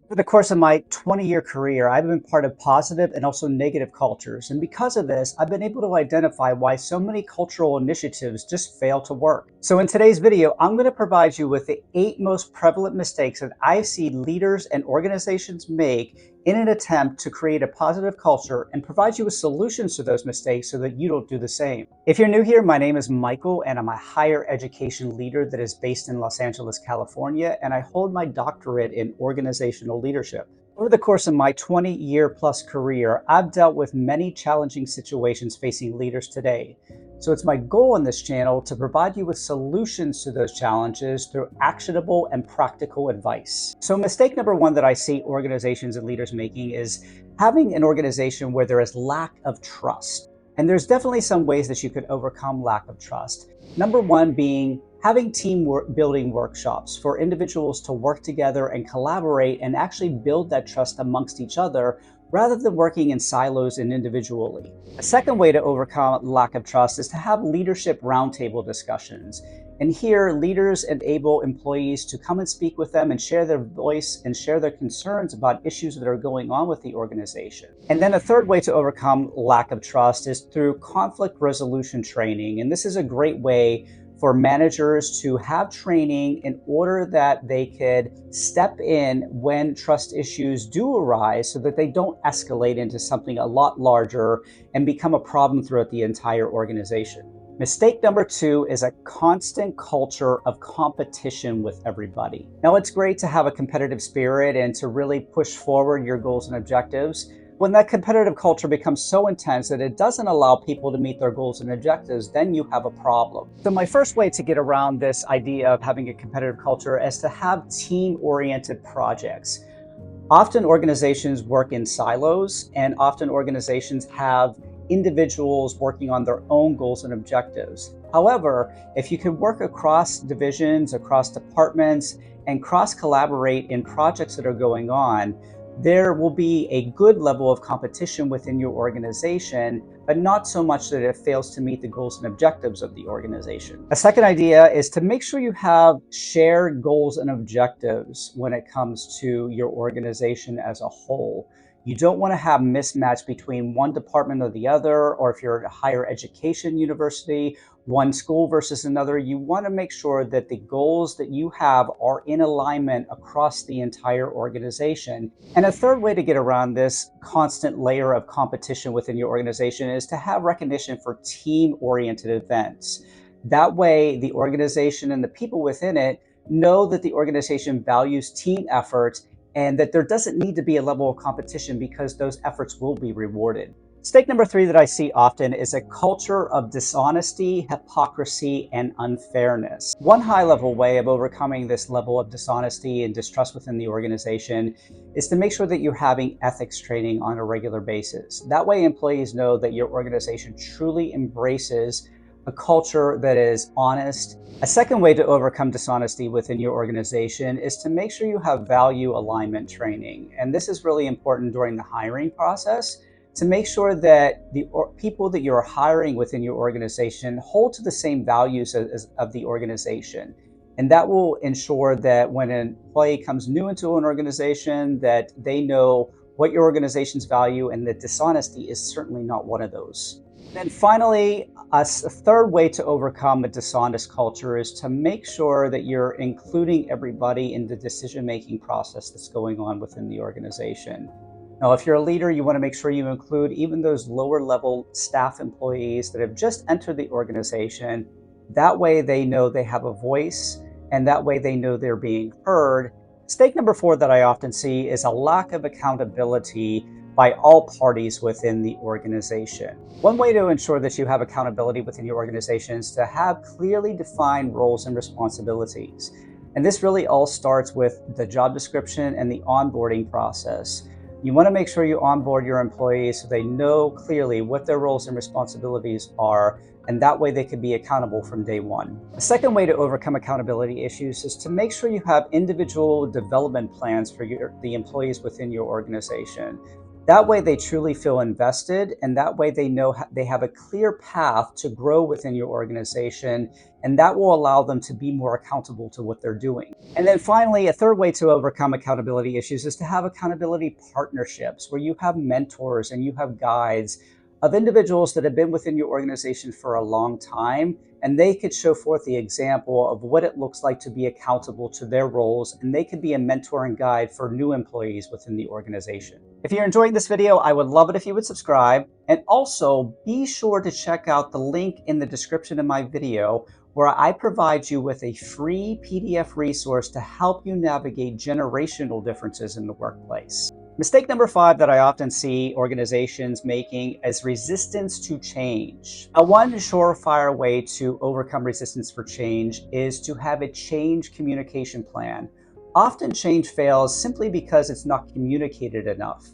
Over the course of my 20-year career, I've been part of positive and also negative cultures. And because of this, I've been able to identify why so many cultural initiatives just fail to work. So in today's video, I'm going to provide you with the 8 most prevalent mistakes that I see leaders and organizations make in an attempt to create a positive culture and provide you with solutions to those mistakes so that you don't do the same. If you're new here, my name is Michael and I'm a higher education leader that is based in Los Angeles, California, and I hold my doctorate in organizational leadership. Over the course of my 20-year plus career, I've dealt with many challenging situations facing leaders today. So it's my goal on this channel to provide you with solutions to those challenges through actionable and practical advice. So mistake number 1 that I see organizations and leaders making is having an organization where there is lack of trust. And there's definitely some ways that you could overcome lack of trust. Number 1 being having building workshops for individuals to work together and collaborate and actually build that trust amongst each other rather than working in silos and individually. A second way to overcome lack of trust is to have leadership roundtable discussions. And here, leaders enable employees to come and speak with them and share their voice and share their concerns about issues that are going on with the organization. And then a third way to overcome lack of trust is through conflict resolution training. And this is a great way for managers to have training in order that they could step in when trust issues do arise so that they don't escalate into something a lot larger and become a problem throughout the entire organization. Mistake number 2 is a constant culture of competition with everybody. Now, it's great to have a competitive spirit and to really push forward your goals and objectives. When that competitive culture becomes so intense that it doesn't allow people to meet their goals and objectives, then you have a problem. So my first way to get around this idea of having a competitive culture is to have team-oriented projects. Often organizations work in silos, and often organizations have individuals working on their own goals and objectives. However, if you can work across divisions, across departments, and cross-collaborate in projects that are going on, there will be a good level of competition within your organization, but not so much that it fails to meet the goals and objectives of the organization. A second idea is to make sure you have shared goals and objectives when it comes to your organization as a whole. You don't want to have mismatch between one department or the other, or if you're at a higher education university, one school versus another. You want to make sure that the goals that you have are in alignment across the entire organization. And a third way to get around this constant layer of competition within your organization is to have recognition for team-oriented events. That way, the organization and the people within it know that the organization values team effort and that there doesn't need to be a level of competition because those efforts will be rewarded. Mistake number 3 that I see often is a culture of dishonesty, hypocrisy, and unfairness. One high-level way of overcoming this level of dishonesty and distrust within the organization is to make sure that you're having ethics training on a regular basis. That way, employees know that your organization truly embraces a culture that is honest. A second way to overcome dishonesty within your organization is to make sure you have value alignment training. And this is really important during the hiring process to make sure that the people that you're hiring within your organization hold to the same values of the organization. And that will ensure that when an employee comes new into an organization, that they know what your organization's value, and that dishonesty is certainly not one of those. Then finally, a third way to overcome a dishonest culture is to make sure that you're including everybody in the decision-making process that's going on within the organization. Now, if you're a leader, you want to make sure you include even those lower-level staff employees that have just entered the organization. That way they know they have a voice, and that way they know they're being heard. Mistake number 4 that I often see is a lack of accountability by all parties within the organization. One way to ensure that you have accountability within your organization is to have clearly defined roles and responsibilities. And this really all starts with the job description and the onboarding process. You want to make sure you onboard your employees so they know clearly what their roles and responsibilities are, and that way they can be accountable from day one. A second way to overcome accountability issues is to make sure you have individual development plans for the employees within your organization. That way they truly feel invested, and that way they know they have a clear path to grow within your organization, and that will allow them to be more accountable to what they're doing. And then finally, a third way to overcome accountability issues is to have accountability partnerships where you have mentors and you have guides of individuals that have been within your organization for a long time, and they could show forth the example of what it looks like to be accountable to their roles, and they could be a mentor and guide for new employees within the organization. If you're enjoying this video, I would love it if you would subscribe, and also be sure to check out the link in the description of my video where I provide you with a free PDF resource to help you navigate generational differences in the workplace. Mistake number 5 that I often see organizations making is resistance to change. One surefire way to overcome resistance for change is to have a change communication plan. Often change fails simply because it's not communicated enough.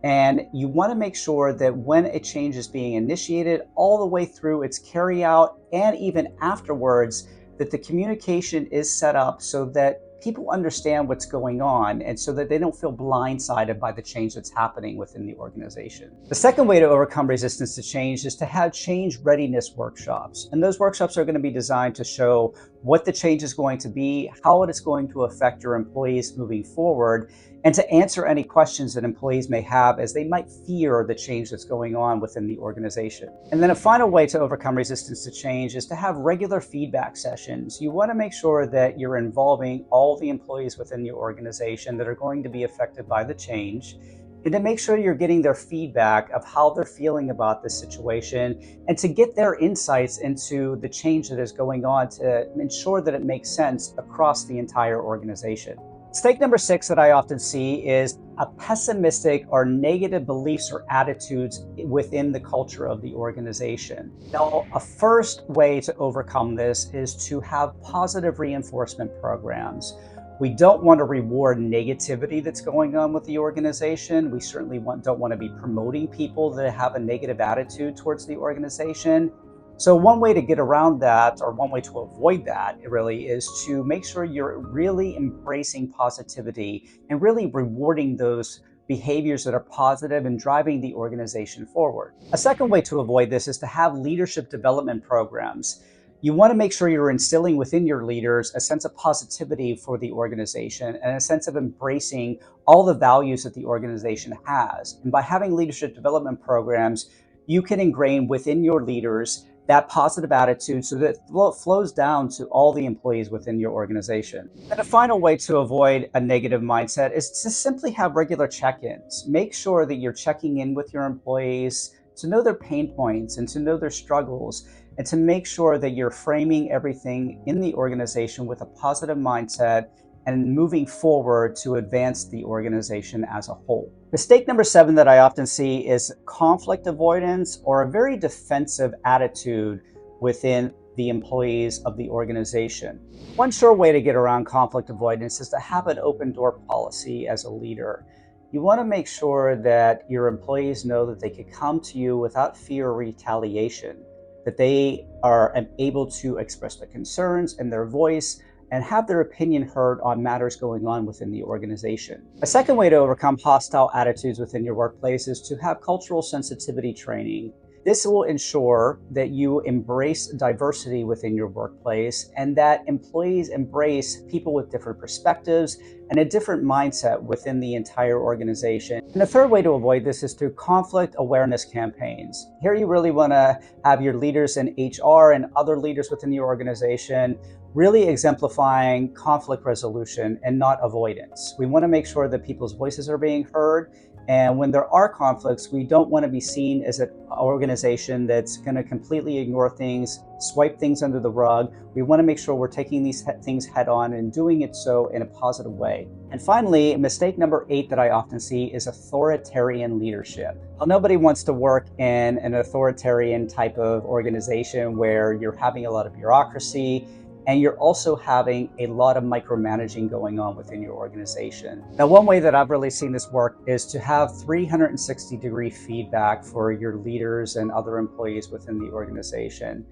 And you want to make sure that when a change is being initiated, all the way through its carry out and even afterwards, that the communication is set up so that people understand what's going on and so that they don't feel blindsided by the change that's happening within the organization. The second way to overcome resistance to change is to have change readiness workshops. And those workshops are going to be designed to show what the change is going to be, how it is going to affect your employees moving forward, and to answer any questions that employees may have as they might fear the change that's going on within the organization. And then a final way to overcome resistance to change is to have regular feedback sessions. You want to make sure that you're involving all the employees within your organization that are going to be affected by the change, and to make sure you're getting their feedback of how they're feeling about this situation, and to get their insights into the change that is going on to ensure that it makes sense across the entire organization. Mistake number 6 that I often see is a pessimistic or negative beliefs or attitudes within the culture of the organization. Now, a first way to overcome this is to have positive reinforcement programs. We don't want to reward negativity that's going on with the organization. We certainly don't want to be promoting people that have a negative attitude towards the organization. So one way to get around that, or one way to avoid that, really is to make sure you're really embracing positivity and really rewarding those behaviors that are positive and driving the organization forward. A second way to avoid this is to have leadership development programs. You want to make sure you're instilling within your leaders a sense of positivity for the organization and a sense of embracing all the values that the organization has. And by having leadership development programs, you can ingrain within your leaders that positive attitude so that it flows down to all the employees within your organization. And a final way to avoid a negative mindset is to simply have regular check-ins. Make sure that you're checking in with your employees to know their pain points and to know their struggles, and to make sure that you're framing everything in the organization with a positive mindset and moving forward to advance the organization as a whole. Mistake number 7 that I often see is conflict avoidance or a very defensive attitude within the employees of the organization. One sure way to get around conflict avoidance is to have an open door policy as a leader. You want to make sure that your employees know that they could come to you without fear of retaliation, that they are able to express their concerns and their voice and have their opinion heard on matters going on within the organization. A second way to overcome hostile attitudes within your workplace is to have cultural sensitivity training. This will ensure that you embrace diversity within your workplace and that employees embrace people with different perspectives and a different mindset within the entire organization. And the third way to avoid this is through conflict awareness campaigns. Here you really want to have your leaders in HR and other leaders within your organization really exemplifying conflict resolution and not avoidance. We want to make sure that people's voices are being heard. And when there are conflicts, we don't want to be seen as an organization that's going to completely ignore things, swipe things under the rug. We want to make sure we're taking these things head on and doing it so in a positive way. And finally, mistake number 8 that I often see is authoritarian leadership. Well, nobody wants to work in an authoritarian type of organization where you're having a lot of bureaucracy and you're also having a lot of micromanaging going on within your organization. Now, one way that I've really seen this work is to have 360-degree feedback for your leaders and other employees within the organization.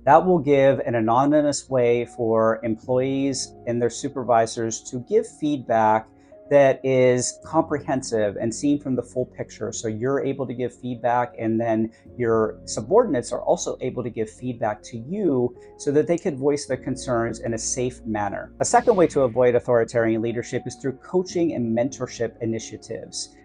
That will give an anonymous way for employees and their supervisors to give feedback that is comprehensive and seen from the full picture. So you're able to give feedback, and then your subordinates are also able to give feedback to you so that they can voice their concerns in a safe manner. A second way to avoid authoritarian leadership is through coaching and mentorship initiatives.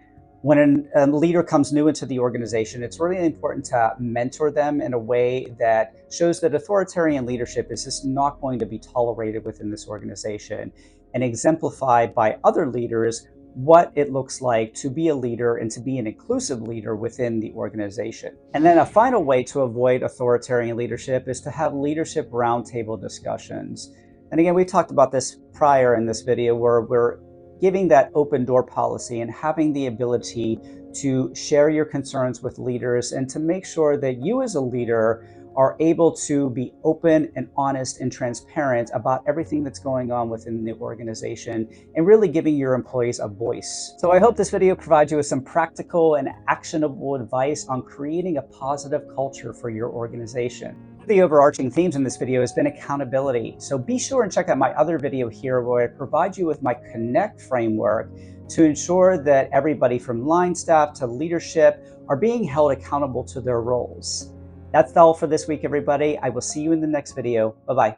When a leader comes new into the organization, it's really important to mentor them in a way that shows that authoritarian leadership is just not going to be tolerated within this organization, and exemplify by other leaders what it looks like to be a leader and to be an inclusive leader within the organization. And then a final way to avoid authoritarian leadership is to have leadership roundtable discussions. And again, we talked about this prior in this video, where we're giving that open door policy and having the ability to share your concerns with leaders, and to make sure that you as a leader are able to be open and honest and transparent about everything that's going on within the organization, and really giving your employees a voice. So I hope this video provides you with some practical and actionable advice on creating a positive culture for your organization. The overarching themes in this video has been accountability. So be sure and check out my other video here, where I provide you with my Connect framework to ensure that everybody from line staff to leadership are being held accountable to their roles. That's all for this week, everybody. I will see you in the next video. Bye-bye.